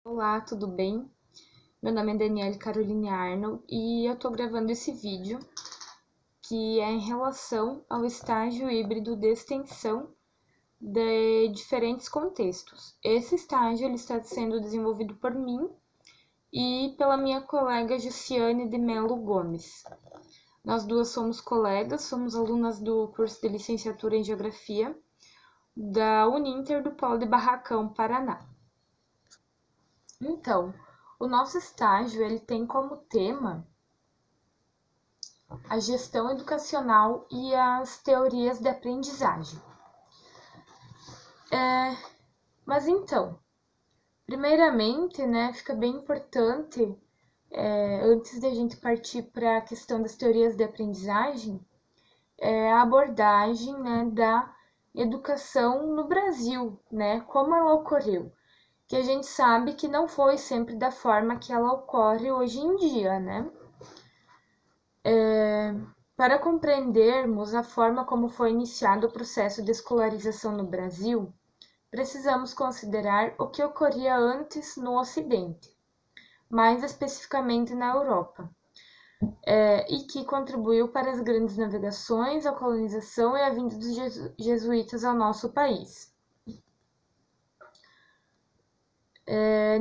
Olá, tudo bem? Meu nome é Daniele Caroline Arnold e eu tô gravando esse vídeo que é em relação ao estágio híbrido de extensão de diferentes contextos. Esse estágio ele está sendo desenvolvido por mim e pela minha colega Jussiane de Melo Gomes. Nós duas somos colegas, somos alunas do curso de licenciatura em Geografia da Uninter do Polo de Barracão, Paraná. Então, o nosso estágio ele tem como tema a gestão educacional e as teorias de aprendizagem. Mas então, primeiramente, fica bem importante, antes de a gente partir para a questão das teorias de aprendizagem, a abordagem, da educação no Brasil, como ela ocorreu. Que a gente sabe que não foi sempre da forma que ela ocorre hoje em dia, Para compreendermos a forma como foi iniciado o processo de escolarização no Brasil, precisamos considerar o que ocorria antes no Ocidente, mais especificamente na Europa, e que contribuiu para as grandes navegações, a colonização e a vinda dos jesuítas ao nosso país.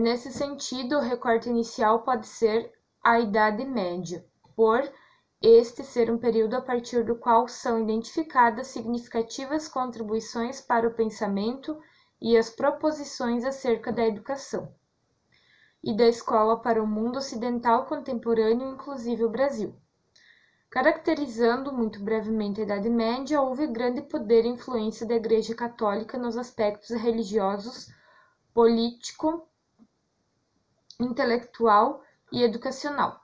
Nesse sentido, o recorte inicial pode ser a Idade Média, por este ser um período a partir do qual são identificadas significativas contribuições para o pensamento e as proposições acerca da educação e da escola para o mundo ocidental contemporâneo, inclusive o Brasil. Caracterizando muito brevemente a Idade Média, houve grande poder e influência da Igreja Católica nos aspectos religiosos, político, intelectual e educacional.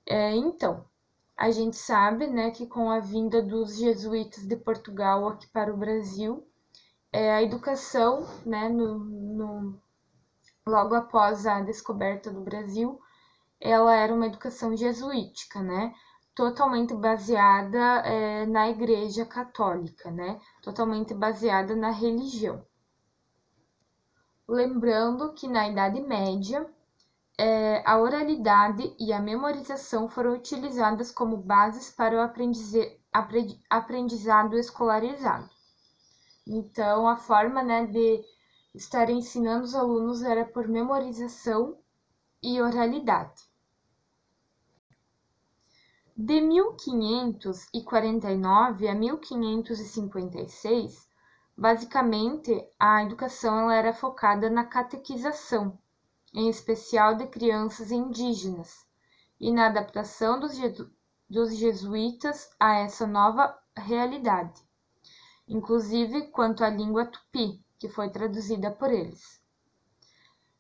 Então, a gente sabe, que com a vinda dos jesuítas de Portugal aqui para o Brasil, a educação, logo após a descoberta do Brasil, ela era uma educação jesuítica, totalmente baseada na Igreja Católica, totalmente baseada na religião. Lembrando que na Idade Média, a oralidade e a memorização foram utilizadas como bases para o aprendizado escolarizado. Então, a forma de estar ensinando os alunos era por memorização e oralidade. De 1549 a 1556, basicamente, a educação ela era focada na catequização, em especial de crianças indígenas, e na adaptação dos jesuítas a essa nova realidade, inclusive quanto à língua tupi, que foi traduzida por eles.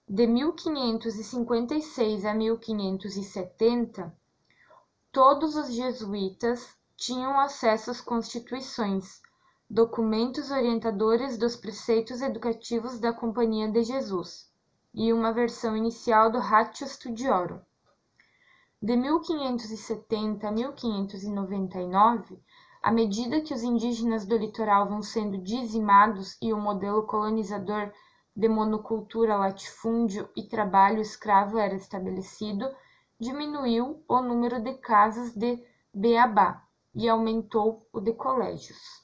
De 1556 a 1570, todos os jesuítas tinham acesso às constituições, documentos orientadores dos preceitos educativos da Companhia de Jesus e uma versão inicial do Ratio Studiorum. De 1570 a 1599, à medida que os indígenas do litoral vão sendo dizimados e o modelo colonizador de monocultura, latifúndio e trabalho escravo era estabelecido, diminuiu o número de casas de beabá e aumentou o de colégios.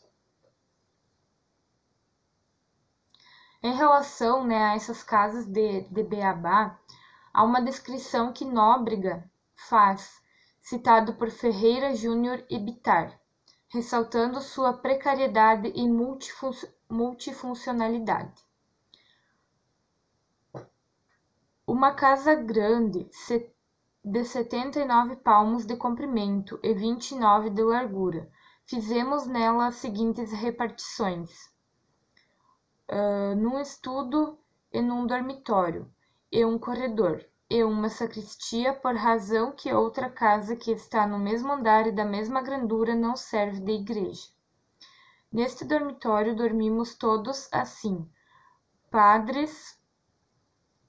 Em relação a essas casas de beabá, há uma descrição que Nóbrega faz, citado por Ferreira Júnior e Bittar, ressaltando sua precariedade e multifuncionalidade. Uma casa grande, de 79 palmos de comprimento e 29 de largura. Fizemos nela as seguintes repartições: num estudo e num dormitório, e um corredor, e uma sacristia, por razão que outra casa que está no mesmo andar e da mesma grandura não serve de igreja. Neste dormitório dormimos todos assim, padres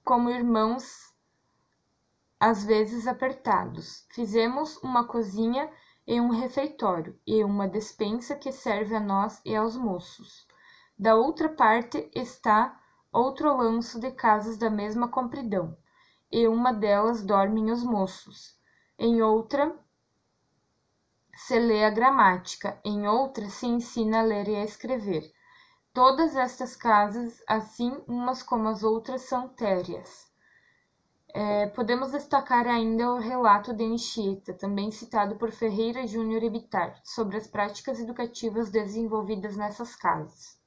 como irmãos, às vezes apertados. Fizemos uma cozinha e um refeitório, e uma despensa que serve a nós e aos moços. Da outra parte está outro lanço de casas da mesma compridão, e uma delas dormem os moços. Em outra se lê a gramática, em outra se ensina a ler e a escrever. Todas estas casas, assim umas como as outras, são térreas. Podemos destacar ainda o relato de Anchieta, também citado por Ferreira Júnior e Bittar, sobre as práticas educativas desenvolvidas nessas casas.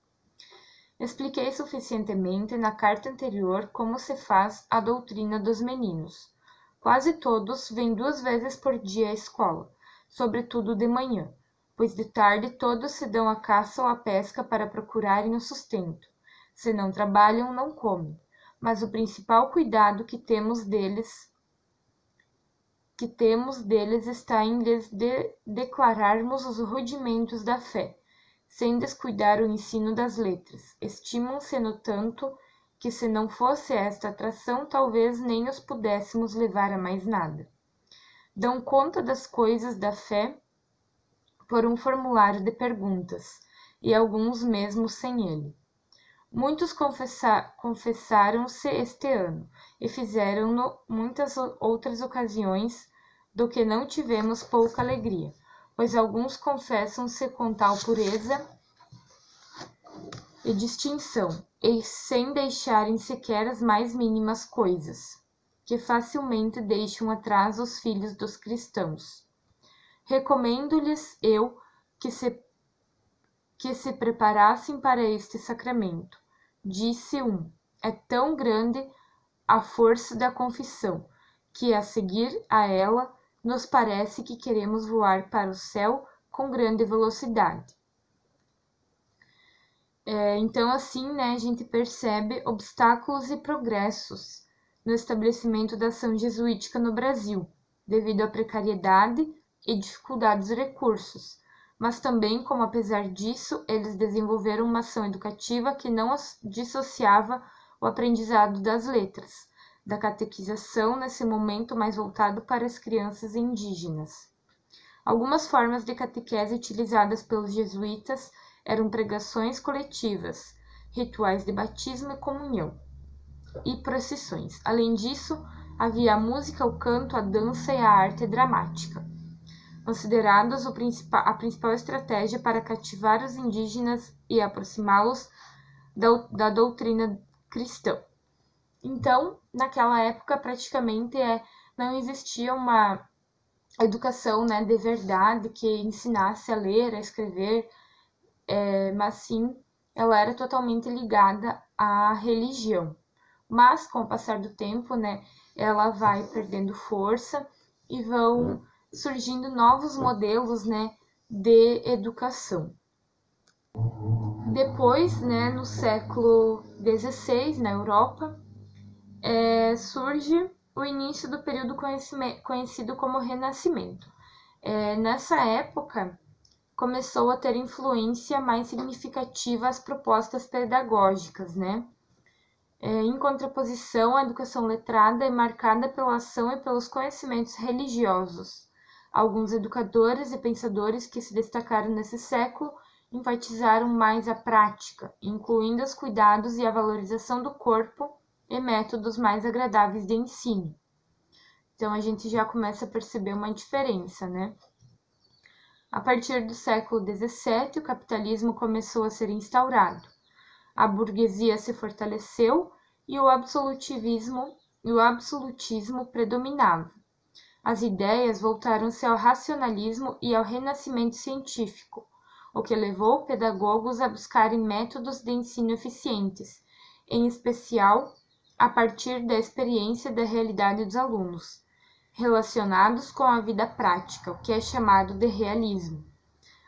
Expliquei suficientemente na carta anterior como se faz a doutrina dos meninos. Quase todos vêm 2 vezes por dia à escola, sobretudo de manhã, pois de tarde todos se dão à caça ou à pesca para procurarem o sustento. Se não trabalham, não comem. Mas o principal cuidado que temos deles está em lhes declararmos os rudimentos da fé, sem descuidar o ensino das letras. Estimam-se no tanto que, se não fosse esta atração, talvez nem os pudéssemos levar a mais nada. Dão conta das coisas da fé por um formulário de perguntas, e alguns mesmo sem ele. Muitos confessaram-se este ano, e fizeram-no muitas outras ocasiões, do que não tivemos pouca alegria, pois alguns confessam-se com tal pureza e distinção, e sem deixarem sequer as mais mínimas coisas, que facilmente deixam atrás os filhos dos cristãos. Recomendo-lhes eu que se preparassem para este sacramento. Disse um: é tão grande a força da confissão, que a seguir a ela nos parece que queremos voar para o céu com grande velocidade. Então, assim, a gente percebe obstáculos e progressos no estabelecimento da ação jesuítica no Brasil, devido à precariedade e dificuldades de recursos, mas também como, apesar disso, eles desenvolveram uma ação educativa que não dissociava o aprendizado das letras, da catequização nesse momento mais voltado para as crianças indígenas. Algumas formas de catequese utilizadas pelos jesuítas eram pregações coletivas, rituais de batismo e comunhão, e procissões. Além disso, havia a música, o canto, a dança e a arte dramática, considerados a principal estratégia para cativar os indígenas e aproximá-los da doutrina cristã. Então, naquela época, praticamente não existia uma educação de verdade que ensinasse a ler, a escrever, mas sim, ela era totalmente ligada à religião. Mas, com o passar do tempo, ela vai perdendo força e vão surgindo novos modelos, de educação. Depois, no século XVI, na Europa, surge o início do período conhecido como Renascimento. Nessa época, começou a ter influência mais significativa às propostas pedagógicas, em contraposição, a educação letrada é marcada pela ação e pelos conhecimentos religiosos. Alguns educadores e pensadores que se destacaram nesse século enfatizaram mais a prática, incluindo os cuidados e a valorização do corpo e métodos mais agradáveis de ensino. Então, a gente já começa a perceber uma diferença, A partir do século XVII, o capitalismo começou a ser instaurado. A burguesia se fortaleceu e o absolutismo predominava. As ideias voltaram-se ao racionalismo e ao renascimento científico, o que levou pedagogos a buscarem métodos de ensino eficientes, em especial a partir da experiência da realidade dos alunos, relacionados com a vida prática, o que é chamado de realismo.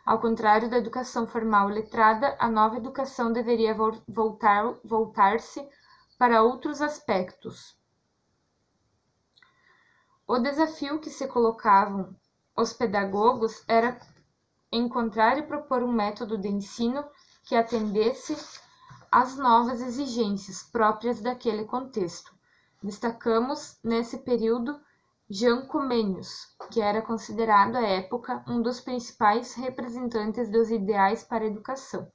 Ao contrário da educação formal e letrada, a nova educação deveria voltar-se para outros aspectos. O desafio que se colocavam os pedagogos era encontrar e propor um método de ensino que atendesse às novas exigências próprias daquele contexto. Destacamos, nesse período, Jean Comenius, que era considerado à época um dos principais representantes dos ideais para a educação.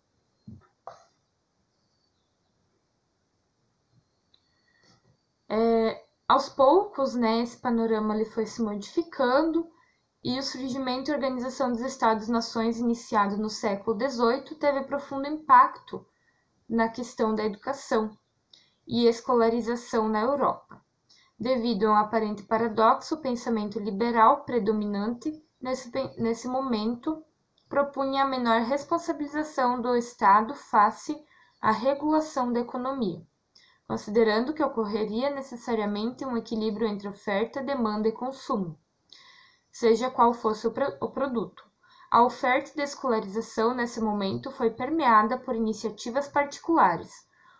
Aos poucos, né, esse panorama ele foi se modificando e o surgimento e organização dos Estados-nações iniciado no século XVIII teve profundo impacto na questão da educação e escolarização na Europa. Devido a um aparente paradoxo, o pensamento liberal predominante nesse momento propunha a menor responsabilização do Estado face à regulação da economia, considerando que ocorreria necessariamente um equilíbrio entre oferta, demanda e consumo, seja qual fosse o produto. A oferta de escolarização nesse momento foi permeada por iniciativas particulares,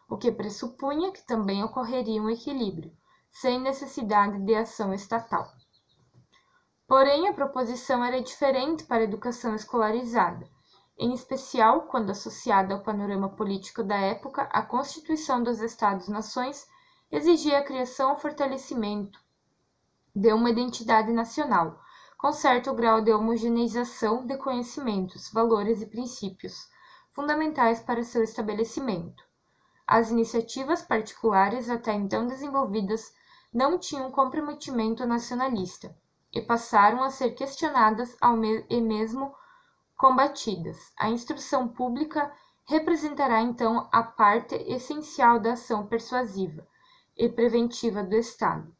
o que pressupunha que também ocorreria um equilíbrio, sem necessidade de ação estatal. Porém, a proposição era diferente para a educação escolarizada, em especial quando associada ao panorama político da época, a Constituição dos Estados-nações exigia a criação ou fortalecimento de uma identidade nacional, com certo grau de homogeneização de conhecimentos, valores e princípios, fundamentais para seu estabelecimento. As iniciativas particulares até então desenvolvidas não tinham comprometimento nacionalista e passaram a ser questionadas e mesmo combatidas. A instrução pública representará então a parte essencial da ação persuasiva e preventiva do Estado,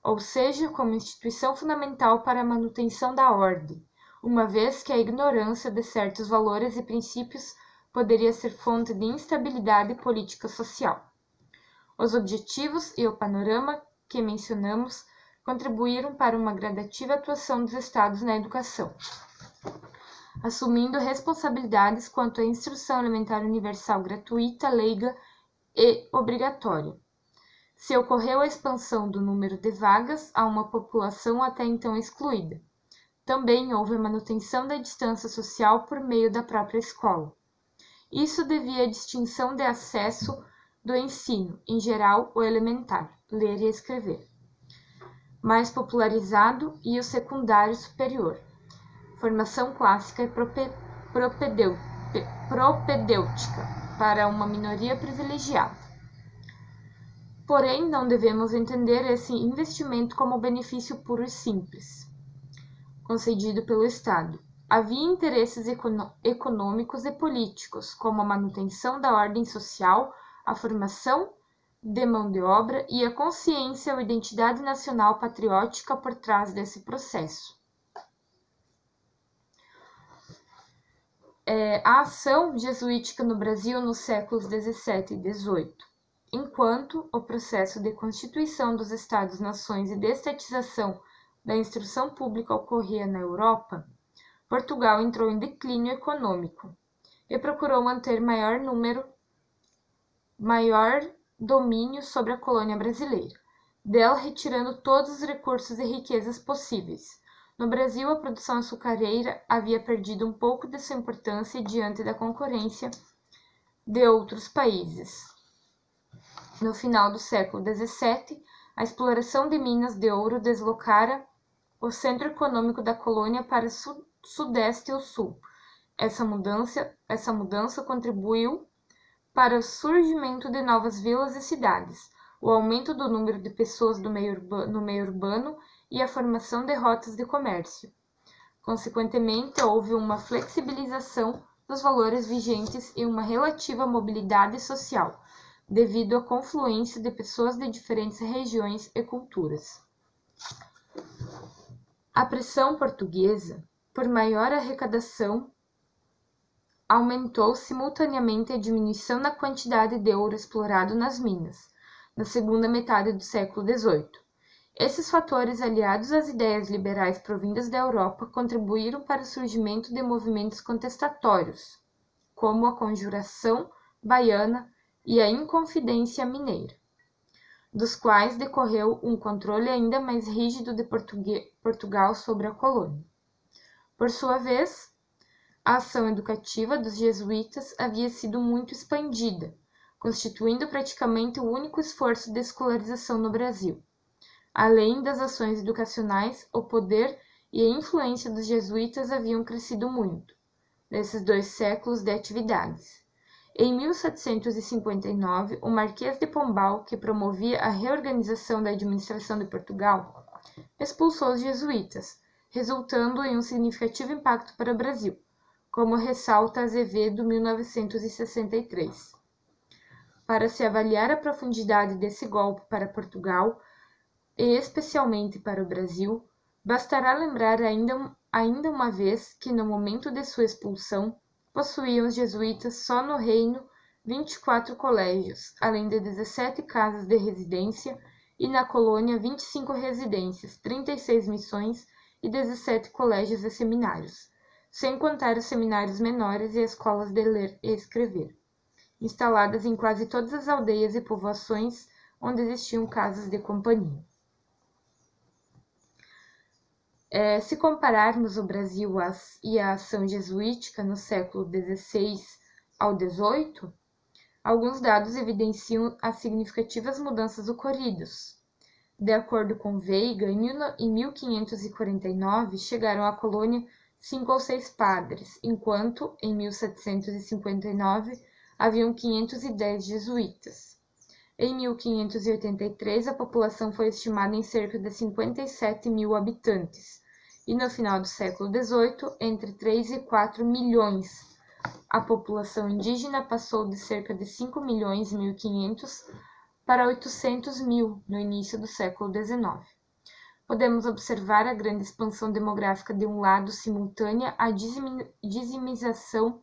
ou seja, como instituição fundamental para a manutenção da ordem, uma vez que a ignorância de certos valores e princípios poderia ser fonte de instabilidade política social. Os objetivos e o panorama que mencionamos contribuíram para uma gradativa atuação dos Estados na educação, assumindo responsabilidades quanto à instrução elementar universal gratuita, leiga e obrigatória. Se ocorreu a expansão do número de vagas a uma população até então excluída. Também houve a manutenção da distância social por meio da própria escola. Isso devia à distinção de acesso do ensino, em geral o elementar, ler e escrever, mais popularizado, e o secundário superior, formação clássica e propedêutica, para uma minoria privilegiada. Porém, não devemos entender esse investimento como benefício puro e simples, concedido pelo Estado. Havia interesses econômicos e políticos, como a manutenção da ordem social, a formação de mão de obra e a consciência ou identidade nacional patriótica por trás desse processo. A ação jesuítica no Brasil nos séculos XVII e XVIII. Enquanto o processo de constituição dos Estados-nações e de estatização da instrução pública ocorria na Europa, Portugal entrou em declínio econômico e procurou manter maior domínio sobre a colônia brasileira, dela retirando todos os recursos e riquezas possíveis. No Brasil, a produção açucareira havia perdido um pouco de sua importância diante da concorrência de outros países. No final do século XVII, a exploração de minas de ouro deslocara o centro econômico da colônia para o sudeste e o sul. Essa mudança contribuiu para o surgimento de novas vilas e cidades, o aumento do número de pessoas no meio urbano e a formação de rotas de comércio. Consequentemente, houve uma flexibilização dos valores vigentes e uma relativa mobilidade social, devido à confluência de pessoas de diferentes regiões e culturas. A pressão portuguesa por maior arrecadação aumentou simultaneamente a diminuição na quantidade de ouro explorado nas minas, na segunda metade do século XVIII. Esses fatores, aliados às ideias liberais provindas da Europa, contribuíram para o surgimento de movimentos contestatórios, como a Conjuração Baiana e a Inconfidência Mineira, dos quais decorreu um controle ainda mais rígido de Portugal sobre a colônia. Por sua vez, a ação educativa dos jesuítas havia sido muito expandida, constituindo praticamente o único esforço de escolarização no Brasil. Além das ações educacionais, o poder e a influência dos jesuítas haviam crescido muito nesses 2 séculos de atividades. Em 1759, o Marquês de Pombal, que promovia a reorganização da administração de Portugal, expulsou os jesuítas, resultando em um significativo impacto para o Brasil, como ressalta Azevedo, 1963. Para se avaliar a profundidade desse golpe para Portugal, e especialmente para o Brasil, bastará lembrar ainda uma vez que, no momento de sua expulsão, possuíam os jesuítas só no reino 24 colégios, além de 17 casas de residência, e na colônia 25 residências, 36 missões e 17 colégios e seminários, sem contar os seminários menores e escolas de ler e escrever, instaladas em quase todas as aldeias e povoações onde existiam casas de companhia. Se compararmos o Brasil e a ação jesuítica no século XVI ao XVIII, alguns dados evidenciam as significativas mudanças ocorridas. De acordo com Veiga, em 1549 chegaram à colônia 5 ou 6 padres, enquanto em 1759 haviam 510 jesuítas. Em 1583, a população foi estimada em cerca de 57 mil habitantes, e no final do século XVIII, entre 3 e 4 milhões. A população indígena passou de cerca de 5 milhões e 1.500 para 800 mil no início do século XIX. Podemos observar a grande expansão demográfica de um lado simultânea à dizimação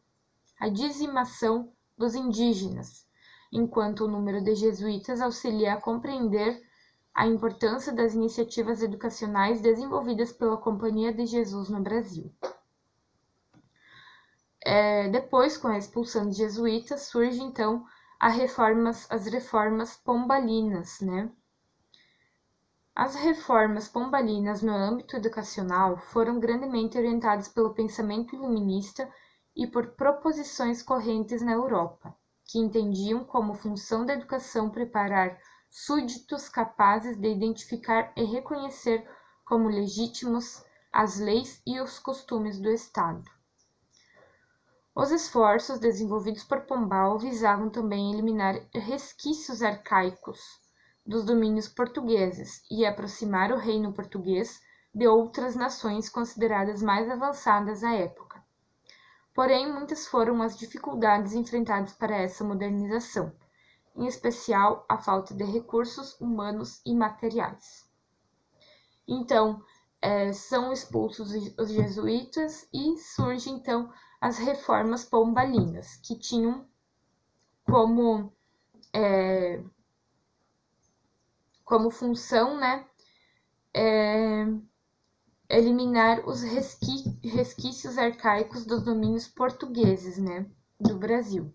dos indígenas, enquanto o número de jesuítas auxilia a compreender a importância das iniciativas educacionais desenvolvidas pela Companhia de Jesus no Brasil. Depois, com a expulsão de jesuítas, surge então as reformas pombalinas, né? As reformas pombalinas no âmbito educacional foram grandemente orientadas pelo pensamento iluminista e por proposições correntes na Europa, que entendiam como função da educação preparar súditos capazes de identificar e reconhecer como legítimos as leis e os costumes do Estado. Os esforços desenvolvidos por Pombal visavam também eliminar resquícios arcaicos dos domínios portugueses e aproximar o reino português de outras nações consideradas mais avançadas à época. Porém, muitas foram as dificuldades enfrentadas para essa modernização, em especial a falta de recursos humanos e materiais. Então, são expulsos os jesuítas e surge então as reformas pombalinas, que tinham como função, né, eliminar os resquícios arcaicos dos domínios portugueses, né, do Brasil.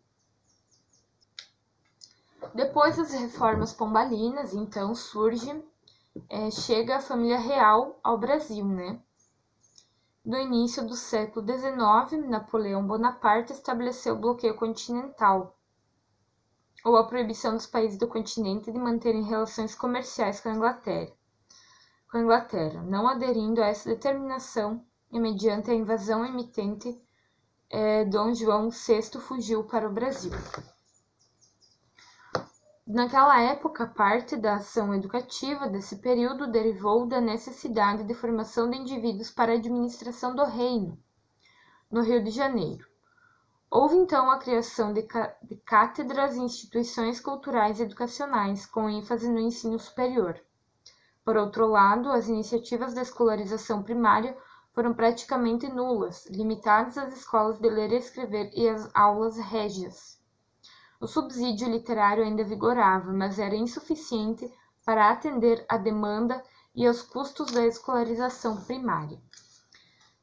Depois das reformas pombalinas, então, chega a família real ao Brasil, né? No início do século XIX, Napoleão Bonaparte estabeleceu o bloqueio continental, ou a proibição dos países do continente de manterem relações comerciais com a Inglaterra, não aderindo a essa determinação, e mediante a invasão imitente, Dom João VI fugiu para o Brasil. Naquela época, parte da ação educativa desse período derivou da necessidade de formação de indivíduos para a administração do reino, no Rio de Janeiro. Houve então a criação de cátedras e instituições culturais e educacionais, com ênfase no ensino superior. Por outro lado, as iniciativas da escolarização primária foram praticamente nulas, limitadas às escolas de ler e escrever e às aulas régias. O subsídio literário ainda vigorava, mas era insuficiente para atender à demanda e aos custos da escolarização primária.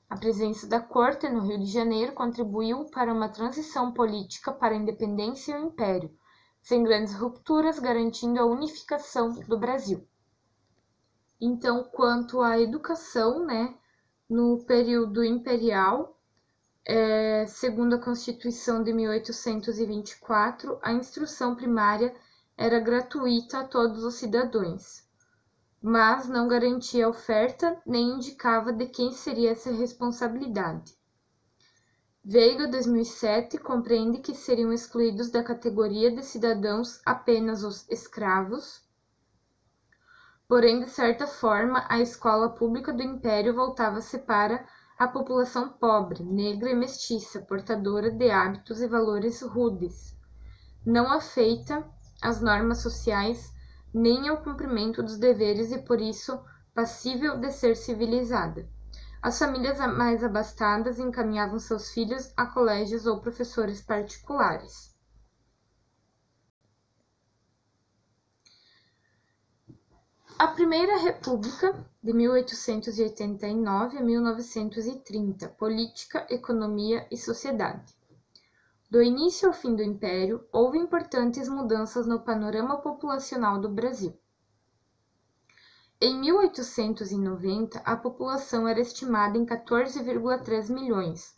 A presença da corte no Rio de Janeiro contribuiu para uma transição política para a independência e o império, sem grandes rupturas, garantindo a unificação do Brasil. Então, quanto à educação, né, no período imperial, segundo a Constituição de 1824, a instrução primária era gratuita a todos os cidadãos, mas não garantia a oferta nem indicava de quem seria essa responsabilidade. Veiga, 2007, compreende que seriam excluídos da categoria de cidadãos apenas os escravos. Porém, de certa forma, a escola pública do Império voltava-se para a população pobre, negra e mestiça, portadora de hábitos e valores rudes, não afeita às normas sociais nem ao cumprimento dos deveres e, por isso, passível de ser civilizada. As famílias mais abastadas encaminhavam seus filhos a colégios ou professores particulares. A Primeira República, de 1889 a 1930, Política, Economia e Sociedade. Do início ao fim do Império, houve importantes mudanças no panorama populacional do Brasil. Em 1890, a população era estimada em 14,3 milhões,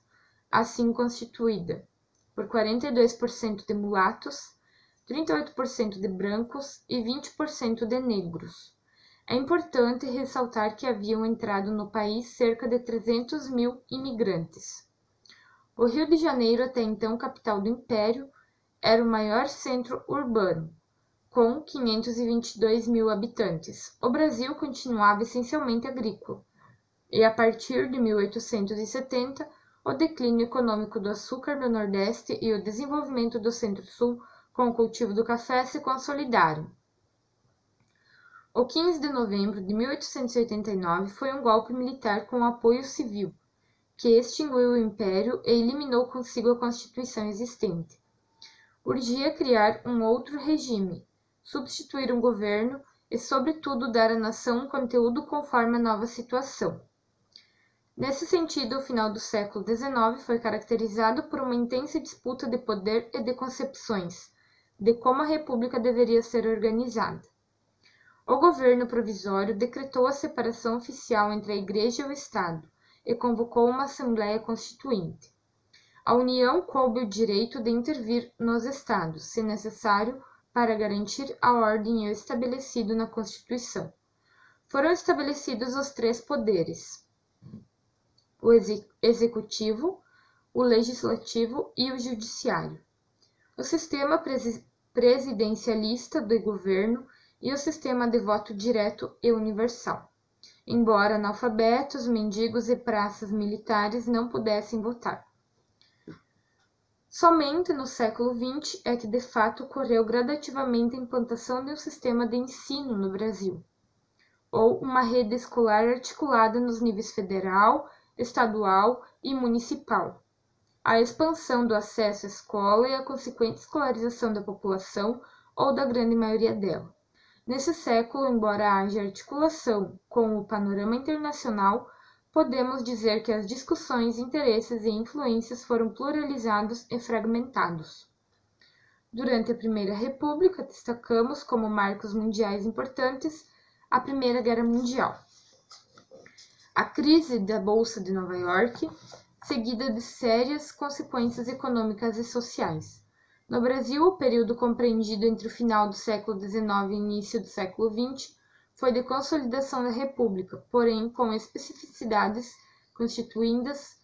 assim constituída por 42% de mulatos, 38% de brancos e 20% de negros. É importante ressaltar que haviam entrado no país cerca de 300 mil imigrantes. O Rio de Janeiro, até então capital do Império, era o maior centro urbano, com 522 mil habitantes. O Brasil continuava essencialmente agrícola, e a partir de 1870, o declínio econômico do açúcar do Nordeste e o desenvolvimento do Centro-Sul com o cultivo do café se consolidaram. O 15 de novembro de 1889 foi um golpe militar com apoio civil, que extinguiu o Império e eliminou consigo a Constituição existente. Urgia criar um outro regime, substituir um governo e, sobretudo, dar à nação um conteúdo conforme a nova situação. Nesse sentido, o final do século XIX foi caracterizado por uma intensa disputa de poder e de concepções de como a República deveria ser organizada. O governo provisório decretou a separação oficial entre a Igreja e o Estado e convocou uma Assembleia Constituinte. A União coube o direito de intervir nos Estados, se necessário, para garantir a ordem e o estabelecido na Constituição. Foram estabelecidos os três poderes: o Executivo, o Legislativo e o Judiciário, o sistema presidencialista de governo e o sistema de voto direto e universal. Embora analfabetos, mendigos e praças militares não pudessem votar. Somente no século XX é que de fato ocorreu gradativamente a implantação de um sistema de ensino no Brasil, ou uma rede escolar articulada nos níveis federal, estadual e municipal. A expansão do acesso à escola e a consequente escolarização da população ou da grande maioria dela. Nesse século, embora haja articulação com o panorama internacional, podemos dizer que as discussões, interesses e influências foram pluralizados e fragmentados. Durante a Primeira República, destacamos como marcos mundiais importantes a Primeira Guerra Mundial, a crise da Bolsa de Nova York, seguida de sérias consequências econômicas e sociais. No Brasil, o período compreendido entre o final do século XIX e início do século XX foi de consolidação da República, porém com especificidades constituídas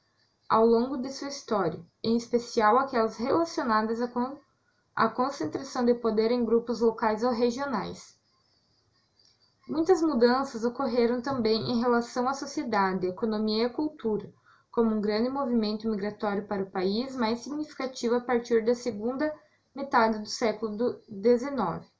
ao longo de sua história, em especial aquelas relacionadas à concentração de poder em grupos locais ou regionais. Muitas mudanças ocorreram também em relação à sociedade, economia e à cultura, como um grande movimento migratório para o país, mais significativo a partir da segunda metade do século XIX.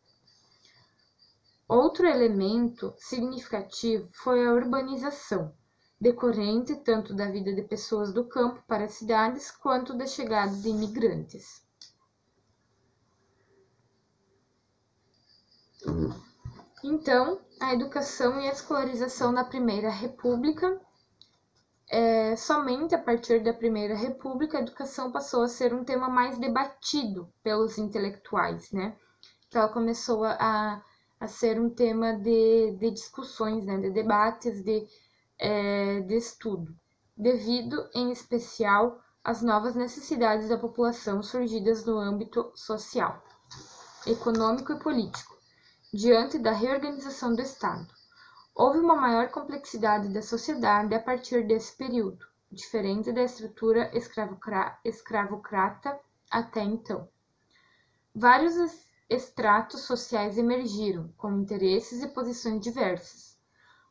Outro elemento significativo foi a urbanização, decorrente tanto da vida de pessoas do campo para as cidades, quanto da chegada de imigrantes. Então, a educação e a escolarização na Primeira República. Somente a partir da Primeira República, a educação passou a ser um tema mais debatido pelos intelectuais, né? Que ela começou a ser um tema de discussões, né? De debates, de estudo, devido, em especial, às novas necessidades da população surgidas no âmbito social, econômico e político, diante da reorganização do Estado. Houve uma maior complexidade da sociedade a partir desse período. diferente da estrutura escravocrata até então. Vários estratos sociais emergiram, com interesses e posições diversas.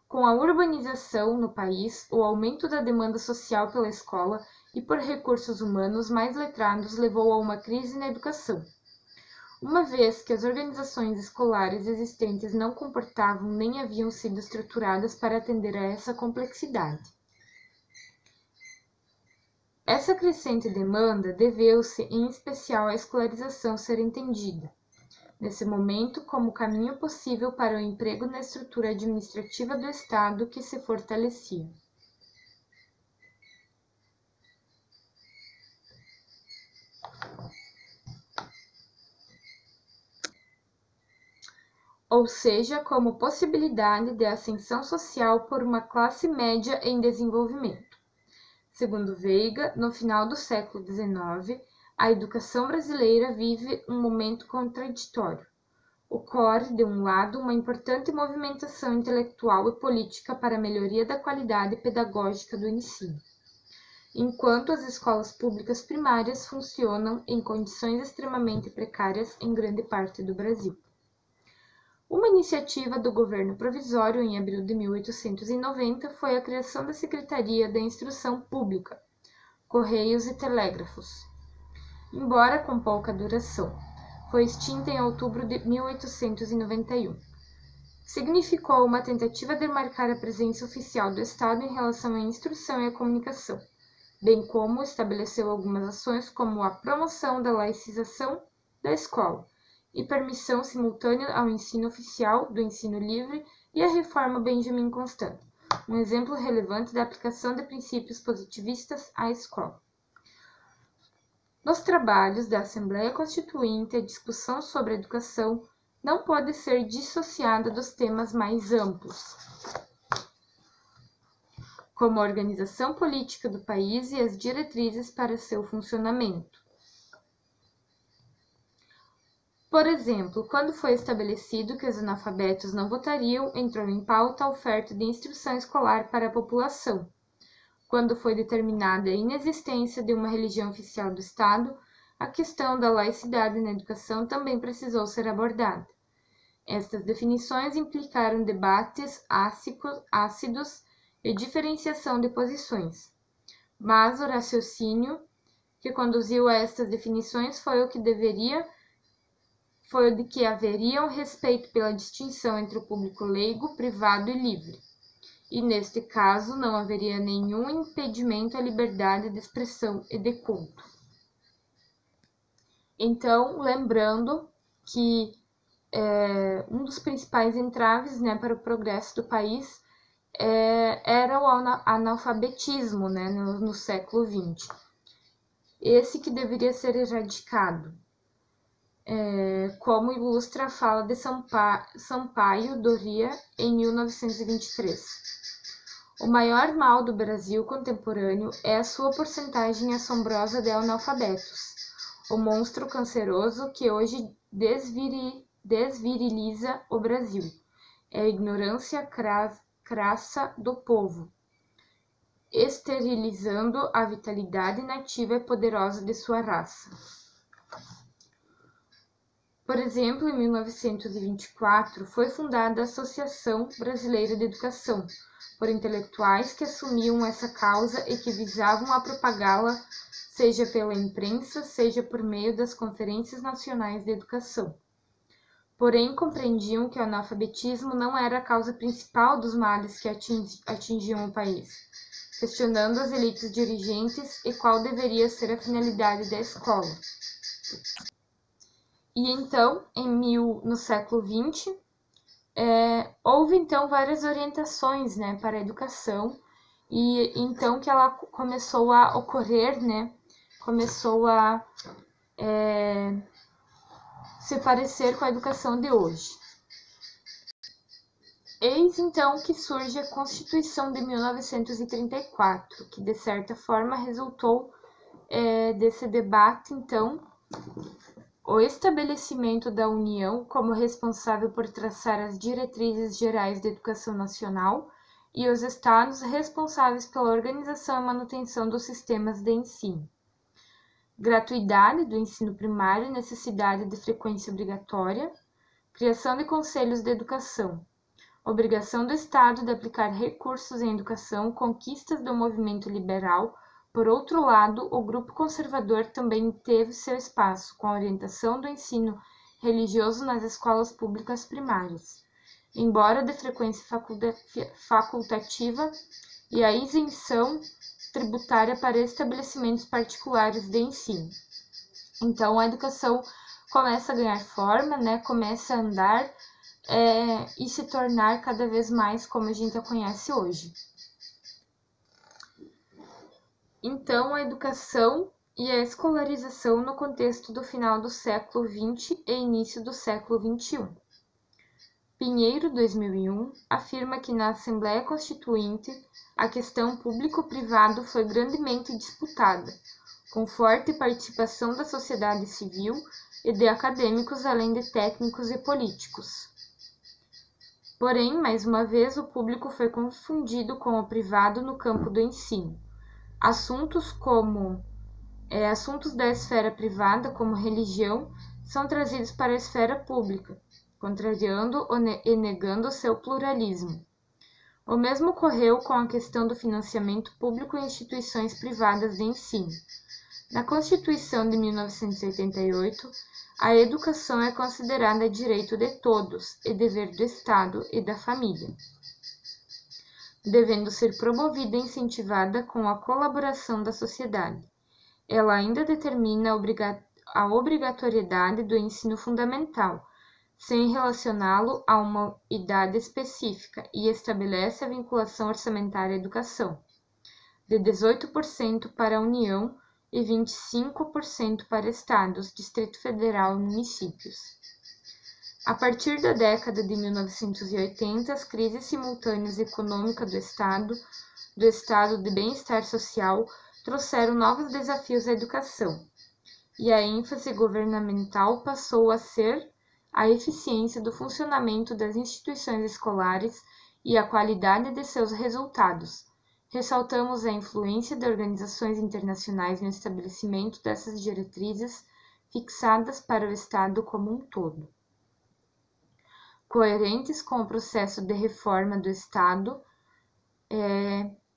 Com a urbanização no país, o aumento da demanda social pela escola e por recursos humanos mais letrados levou a uma crise na educação. Uma vez que as organizações escolares existentes não comportavam nem haviam sido estruturadas para atender a essa complexidade. Essa crescente demanda deveu-se, em especial, à escolarização ser entendida, nesse momento, como caminho possível para o emprego na estrutura administrativa do Estado que se fortalecia. Ou seja, como possibilidade de ascensão social por uma classe média em desenvolvimento. Segundo Veiga, no final do século XIX, a educação brasileira vive um momento contraditório. Ocorre, de um lado, uma importante movimentação intelectual e política para a melhoria da qualidade pedagógica do ensino, enquanto as escolas públicas primárias funcionam em condições extremamente precárias em grande parte do Brasil. Uma iniciativa do governo provisório em abril de 1890 foi a criação da Secretaria da Instrução Pública, Correios e Telégrafos. Embora com pouca duração, foi extinta em outubro de 1891. Significou uma tentativa de marcar a presença oficial do Estado em relação à instrução e à comunicação, bem como estabeleceu algumas ações como a promoção da laicização da escola e permissão simultânea ao ensino oficial do ensino livre e a reforma Benjamin Constant, um exemplo relevante da aplicação de princípios positivistas à escola. Nos trabalhos da Assembleia Constituinte, a discussão sobre a educação não pode ser dissociada dos temas mais amplos, como a organização política do país e as diretrizes para seu funcionamento. Por exemplo, quando foi estabelecido que os analfabetos não votariam, entrou em pauta a oferta de instrução escolar para a população. Quando foi determinada a inexistência de uma religião oficial do Estado, a questão da laicidade na educação também precisou ser abordada. Estas definições implicaram debates ácidos e diferenciação de posições, mas o raciocínio que conduziu a estas definições foi o de que haveria um respeito pela distinção entre o público leigo, privado e livre, e neste caso não haveria nenhum impedimento à liberdade de expressão e de culto. Então, lembrando que um dos principais entraves, né, para o progresso do país era o analfabetismo, né, no século XX. Esse que deveria ser erradicado. Como ilustra a fala de Sampaio Doria em 1923. O maior mal do Brasil contemporâneo é a sua porcentagem assombrosa de analfabetos, o monstro canceroso que hoje desviriliza o Brasil. É a ignorância crassa do povo, esterilizando a vitalidade nativa e poderosa de sua raça. Por exemplo, em 1924, foi fundada a Associação Brasileira de Educação, por intelectuais que assumiam essa causa e que visavam a propagá-la, seja pela imprensa, seja por meio das conferências nacionais de educação. Porém, compreendiam que o analfabetismo não era a causa principal dos males que atingiam o país, questionando as elites dirigentes e qual deveria ser a finalidade da escola. E então, no século XX, houve então várias orientações, né, para a educação, e então que ela começou a ocorrer, né, começou a se parecer com a educação de hoje. Eis então que surge a Constituição de 1934, que de certa forma resultou desse debate, então, o estabelecimento da União como responsável por traçar as diretrizes gerais da educação nacional e os estados responsáveis pela organização e manutenção dos sistemas de ensino. Gratuidade do ensino primário e necessidade de frequência obrigatória. Criação de conselhos de educação. Obrigação do Estado de aplicar recursos em educação, conquistas do movimento liberal. Por outro lado, o grupo conservador também teve seu espaço com a orientação do ensino religioso nas escolas públicas primárias, embora de frequência facultativa, e a isenção tributária para estabelecimentos particulares de ensino. Então, a educação começa a ganhar forma, começa a andar e se tornar cada vez mais como a gente a conhece hoje. Então, a educação e a escolarização no contexto do final do século XX e início do século XXI. Pinheiro, 2001, afirma que na Assembleia Constituinte a questão público-privado foi grandemente disputada, com forte participação da sociedade civil e de acadêmicos, além de técnicos e políticos. Porém, mais uma vez, o público foi confundido com o privado no campo do ensino. Assuntos da esfera privada, como religião, são trazidos para a esfera pública, contrariando e negando seu pluralismo. O mesmo ocorreu com a questão do financiamento público em instituições privadas de ensino. Na Constituição de 1988, a educação é considerada direito de todos e dever do Estado e da família, devendo ser promovida e incentivada com a colaboração da sociedade. Ela ainda determina a obrigatoriedade do ensino fundamental, sem relacioná-lo a uma idade específica, e estabelece a vinculação orçamentária à educação, de 18% para a União e 25% para estados, Distrito Federal e municípios. A partir da década de 1980, as crises simultâneas econômica do estado de bem-estar social trouxeram novos desafios à educação, e a ênfase governamental passou a ser a eficiência do funcionamento das instituições escolares e a qualidade de seus resultados. Ressaltamos a influência de organizações internacionais no estabelecimento dessas diretrizes fixadas para o Estado como um todo. Coerentes com o processo de reforma do Estado,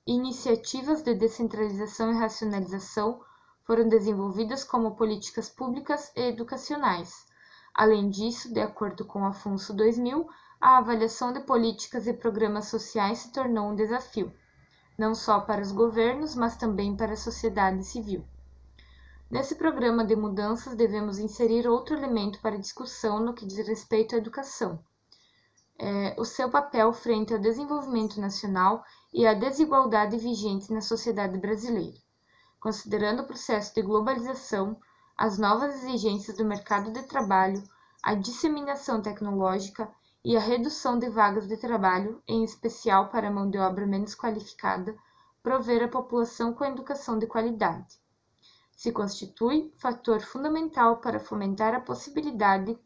iniciativas de descentralização e racionalização foram desenvolvidas como políticas públicas e educacionais. Além disso, de acordo com Afonso 2000, a avaliação de políticas e programas sociais se tornou um desafio, não só para os governos, mas também para a sociedade civil. Nesse programa de mudanças, devemos inserir outro elemento para discussão no que diz respeito à educação. O seu papel frente ao desenvolvimento nacional e à desigualdade vigente na sociedade brasileira, considerando o processo de globalização, as novas exigências do mercado de trabalho, a disseminação tecnológica e a redução de vagas de trabalho, em especial para a mão de obra menos qualificada, prover a população com educação de qualidade. Se constitui fator fundamental para fomentar a possibilidade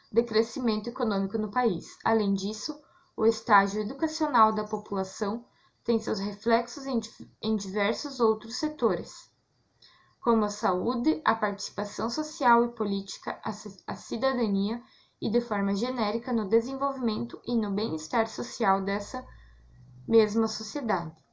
de crescimento econômico no país. Além disso, o estágio educacional da população tem seus reflexos em diversos outros setores, como a saúde, a participação social e política, a cidadania e, de forma genérica, no desenvolvimento e no bem-estar social dessa mesma sociedade.